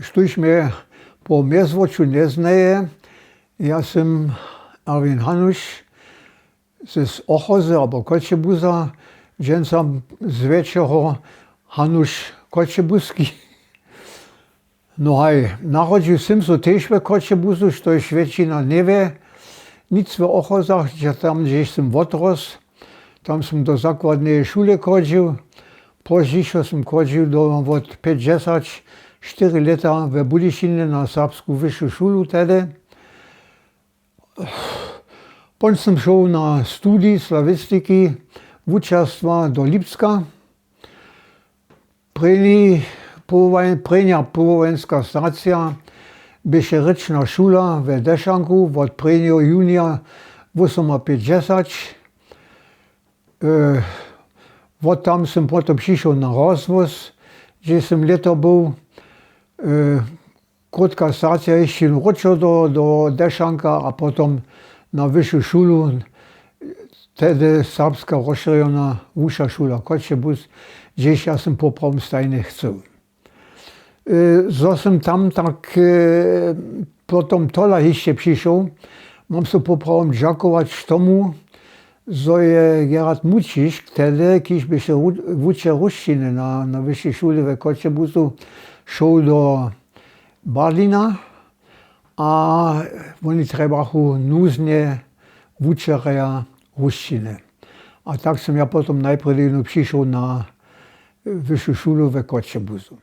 Štuž me po mjezvoću ne znaje, ja sam Erwin Hanuš z Ochozy albo Kočebuza, dżen sam z wieczoro Hanuš Kočebuski. No haj, narodził sam so też w Kočebuzu, štož většina nie wie, nic w Ochozach, gdzie sam odros. Tam sam do zakładnej szule chodził, później sam chodził do od 54 lata w Budyšinie na serbską wyższą szulu wtedy. Potem sam szedł na studii slawistyki, wučerstwa do Lipska. Prenia powojenska stacja, była ryczna szula w Deszanku od 1. junia 1950. Od tam sam potem przyszedł na rozwóz, gdzie sam leto był. Krótka stacja jeszcze wrócił do Deszanka, a potem na wyższą szulu, wtedy serbska rozszerzona wyższa szula Kočebuz, gdzie ja sam poprawom stajnie chcę. Zo sam tam tak potem tola jeszcze przyszedł, mam sobie poprawom dziękować tomu, że je Gerard Mucisz, wtedy, kiedy by się uczył ruszczyny na wyższej szule w Kočebuzu, szedł do Berlina, a oni trebachu nuznie wučerja ruszczyny. A tak sam ja potem najpierw przyszedł na wyższą szulę w Kočebuzu.